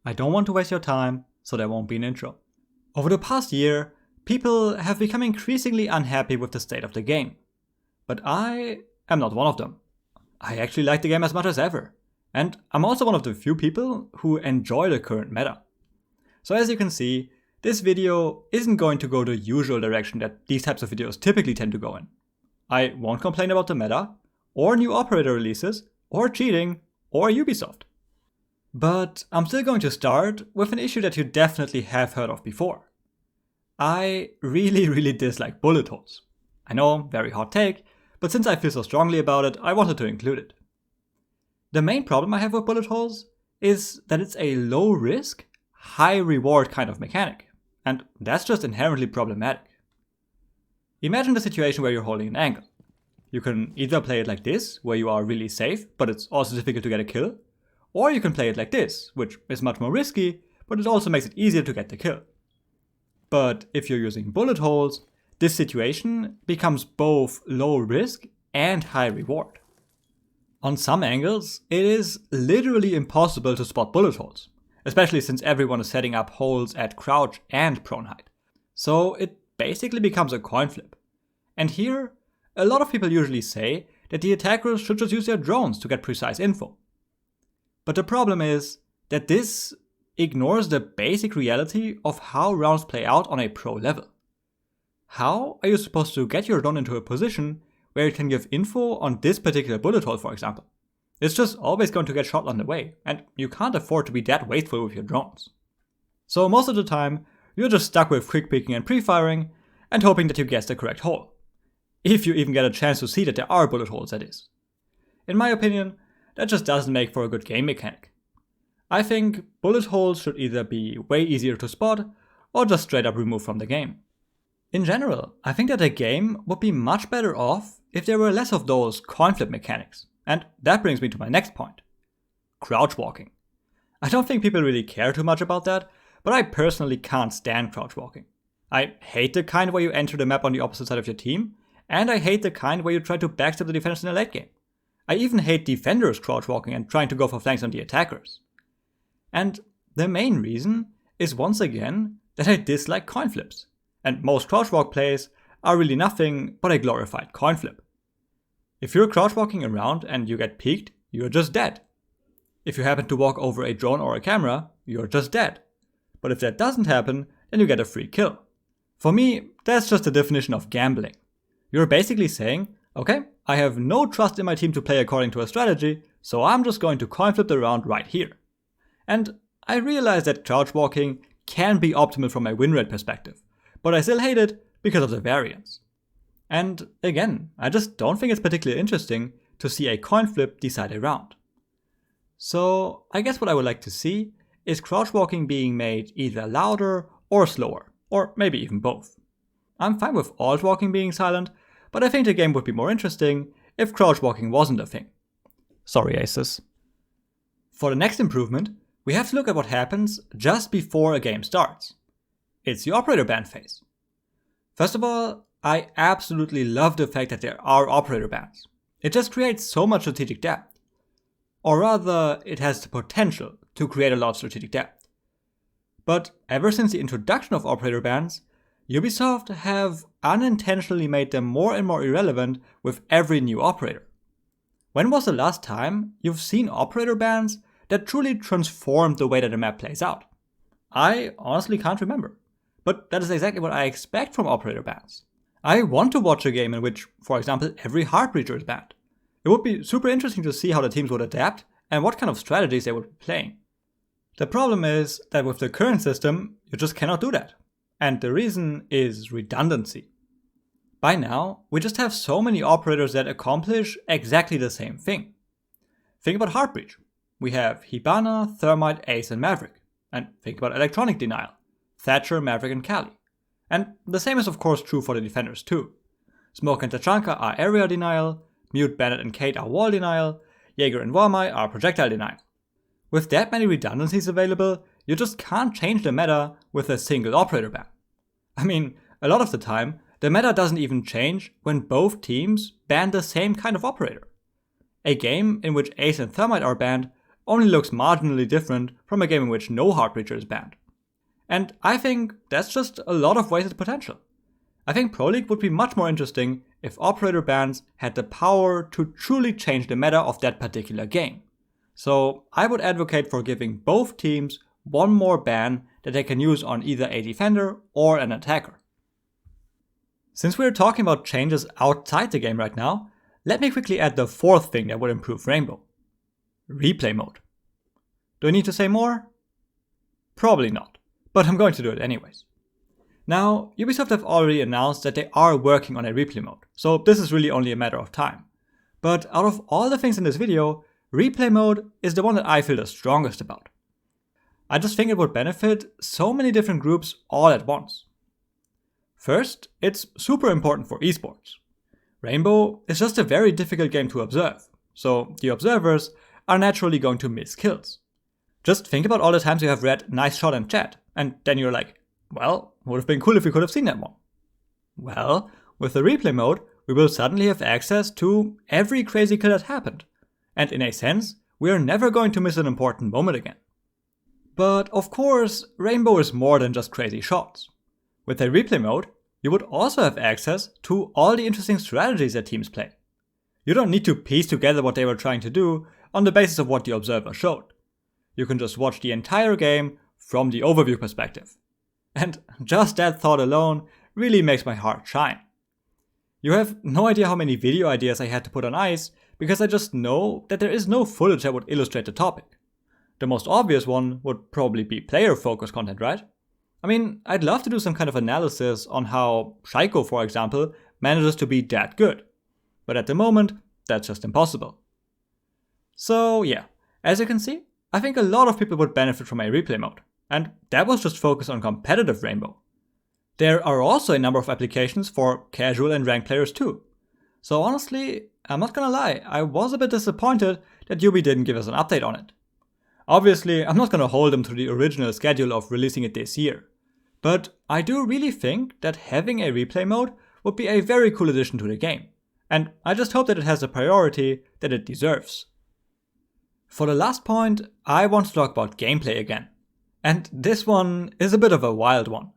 I don't want to waste your time, so there won't be an intro. Over the past year, people have become increasingly unhappy with the state of the game. But I am not one of them. I actually like the game as much as ever. And I'm also one of the few people who enjoy the current meta. So as you can see, this video isn't going to go the usual direction that these types of videos typically tend to go in. I won't complain about the meta, or new operator releases, or cheating, or Ubisoft. But I'm still going to start with an issue that you definitely have heard of before. I really dislike bullet holes. I know, very hot take, but since I feel so strongly about it, I wanted to include it. The main problem I have with bullet holes is that it's a low risk, high reward kind of mechanic, and that's just inherently problematic. Imagine the situation where you're holding an angle. You can either play it like this, where you are really safe, but it's also difficult to get a kill, or you can play it like this, which is much more risky, but it also makes it easier to get the kill. But if you're using bullet holes, this situation becomes both low risk and high reward. On some angles, it is literally impossible to spot bullet holes, especially since everyone is setting up holes at crouch and prone height. So it basically becomes a coin flip. And here, a lot of people usually say that the attackers should just use their drones to get precise info. But the problem is that this ignores the basic reality of how rounds play out on a pro level. How are you supposed to get your drone into a position where it can give info on this particular bullet hole, for example? It's just always going to get shot on the way, and you can't afford to be that wasteful with your drones. So most of the time, you're just stuck with quick peeking and pre-firing, and hoping that you guess the correct hole. If you even get a chance to see that there are bullet holes, that is. In my opinion, that just doesn't make for a good game mechanic. I think bullet holes should either be way easier to spot, or just straight up removed from the game. In general, I think that a game would be much better off if there were less of those coin flip mechanics. And that brings me to my next point. Crouch walking. I don't think people really care too much about that, but I personally can't stand crouch walking. I hate the kind where you enter the map on the opposite side of your team, and I hate the kind where you try to backstab the defenders in the late game. I even hate defenders crouch walking and trying to go for flanks on the attackers. And the main reason is once again that I dislike coin flips. And most crouch walk plays are really nothing but a glorified coin flip. If you're crouch walking around and you get peeked, you're just dead. If you happen to walk over a drone or a camera, you're just dead. But if that doesn't happen, then you get a free kill. For me, that's just the definition of gambling. You're basically saying, okay, I have no trust in my team to play according to a strategy, so I'm just going to coin flip the round right here. And I realize that crouch walking can be optimal from a win rate perspective, but I still hate it because of the variance. And again, I just don't think it's particularly interesting to see a coin flip decide a round. So I guess what I would like to see is crouch walking being made either louder or slower, or maybe even both. I'm fine with alt walking being silent, but I think the game would be more interesting if crouch walking wasn't a thing. Sorry, Aces. For the next improvement, we have to look at what happens just before a game starts. It's the operator ban phase. First of all, I absolutely love the fact that there are operator bans. It just creates so much strategic depth. Or rather, it has the potential to create a lot of strategic depth. But ever since the introduction of operator bans, Ubisoft have unintentionally made them more and more irrelevant with every new operator. When was the last time you've seen operator bans that truly transformed the way that a map plays out? I honestly can't remember. But that is exactly what I expect from operator bans. I want to watch a game in which, for example, every heart breacher is banned. It would be super interesting to see how the teams would adapt and what kind of strategies they would be playing. The problem is that with the current system, you just cannot do that. And the reason is redundancy. By now, we just have so many operators that accomplish exactly the same thing. Think about heart breach. We have Hibana, Thermite, Ace, and Maverick. And think about electronic denial. Thatcher, Maverick, and Kali. And the same is of course true for the defenders too. Smoke and Tachanka are area denial, Mute, Bennett, and Kate are wall denial, Jaeger and Wormai are projectile denial. With that many redundancies available, you just can't change the meta with a single operator ban. I mean, a lot of the time, the meta doesn't even change when both teams ban the same kind of operator. A game in which Ace and Thermite are banned only looks marginally different from a game in which no heart breacher is banned. And I think that's just a lot of wasted potential. I think Pro League would be much more interesting if operator bans had the power to truly change the meta of that particular game. So I would advocate for giving both teams one more ban that they can use on either a defender or an attacker. Since we're talking about changes outside the game right now, let me quickly add the fourth thing that would improve Rainbow. Replay mode. Do I need to say more? Probably not, but I'm going to do it anyways. Now, Ubisoft have already announced that they are working on a replay mode, so this is really only a matter of time. But out of all the things in this video, replay mode is the one that I feel the strongest about. I just think it would benefit so many different groups all at once. First, it's super important for esports. Rainbow is just a very difficult game to observe, so the observers are naturally going to miss kills. Just think about all the times you have read "nice shot" in chat, and then you're like, well, would have been cool if we could have seen that one. Well, with the replay mode, we will suddenly have access to every crazy kill that happened, and in a sense, we are never going to miss an important moment again. But of course, Rainbow is more than just crazy shots. With a replay mode, you would also have access to all the interesting strategies that teams play. You don't need to piece together what they were trying to do on the basis of what the observer showed. You can just watch the entire game from the overview perspective. And just that thought alone really makes my heart shine. You have no idea how many video ideas I had to put on ice because I just know that there is no footage that would illustrate the topic. The most obvious one would probably be player-focused content, right? I mean, I'd love to do some kind of analysis on how Shaiko, for example, manages to be that good. But at the moment, that's just impossible. So yeah, as you can see, I think a lot of people would benefit from a replay mode. And that was just focused on competitive Rainbow. There are also a number of applications for casual and ranked players too. So honestly, I'm not gonna lie, I was a bit disappointed that Ubi didn't give us an update on it. Obviously, I'm not gonna hold them to the original schedule of releasing it this year. But I do really think that having a replay mode would be a very cool addition to the game. And I just hope that it has the priority that it deserves. For the last point, I want to talk about gameplay again. And this one is a bit of a wild one.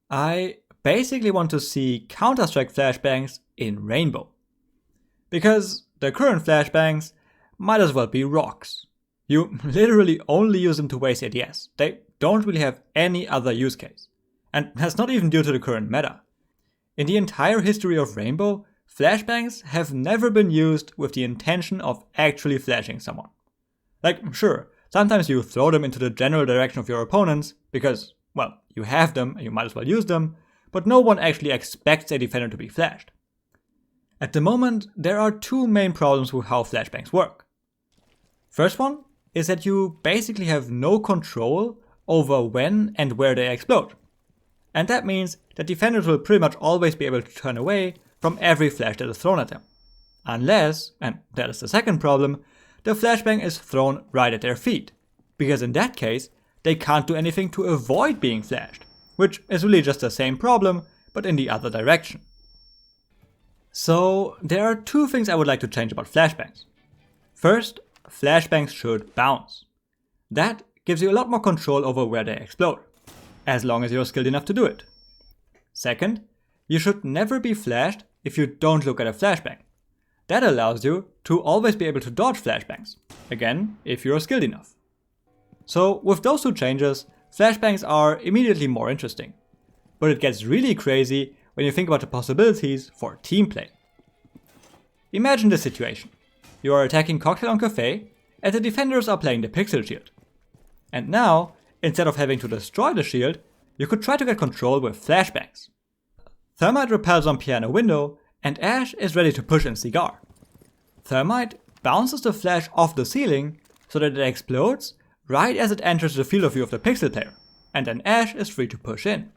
I basically want to see Counter-Strike flashbangs in Rainbow. Because the current flashbangs might as well be rocks. You literally only use them to waste ADS. They don't really have any other use case. And that's not even due to the current meta. In the entire history of Rainbow, flashbangs have never been used with the intention of actually flashing someone. Like, sure, sometimes you throw them into the general direction of your opponents because, well, you have them and you might as well use them, but no one actually expects a defender to be flashed. At the moment, there are two main problems with how flashbangs work. First one is that you basically have no control over when and where they explode. And that means that defenders will pretty much always be able to turn away from every flash that is thrown at them. Unless, and that is the second problem, the flashbang is thrown right at their feet. Because in that case, they can't do anything to avoid being flashed. Which is really just the same problem, but in the other direction. So, there are two things I would like to change about flashbangs. First, flashbangs should bounce. That gives you a lot more control over where they explode, as long as you're skilled enough to do it. Second, you should never be flashed if you don't look at a flashbang. That allows you to always be able to dodge flashbangs, again, if you're skilled enough. So with those two changes, flashbangs are immediately more interesting. But it gets really crazy when you think about the possibilities for team play. Imagine this situation. You are attacking Cocktail on Cafe, and the defenders are playing the Pixel Shield. And now, instead of having to destroy the shield, you could try to get control with flashbangs. Thermite repels on Piano Window, and Ash is ready to push in Cigar. Thermite bounces the flash off the ceiling so that it explodes right as it enters the field of view of the Pixel player, and then Ash is free to push in.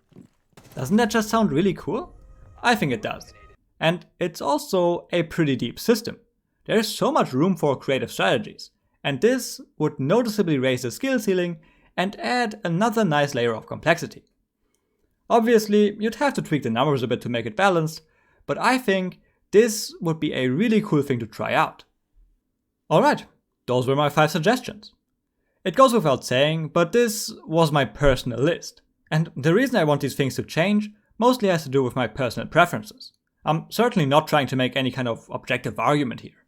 Doesn't that just sound really cool? I think it does. And it's also a pretty deep system. There is so much room for creative strategies, and this would noticeably raise the skill ceiling and add another nice layer of complexity. Obviously, you'd have to tweak the numbers a bit to make it balanced, but I think this would be a really cool thing to try out. Alright, those were my 5 suggestions. It goes without saying, but this was my personal list. And the reason I want these things to change mostly has to do with my personal preferences. I'm certainly not trying to make any kind of objective argument here.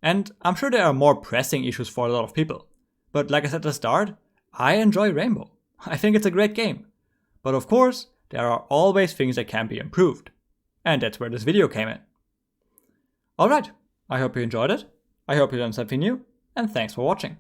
And I'm sure there are more pressing issues for a lot of people. But like I said at the start, I enjoy Rainbow. I think it's a great game. But of course, there are always things that can be improved. And that's where this video came in. Alright, I hope you enjoyed it. I hope you learned something new, and thanks for watching.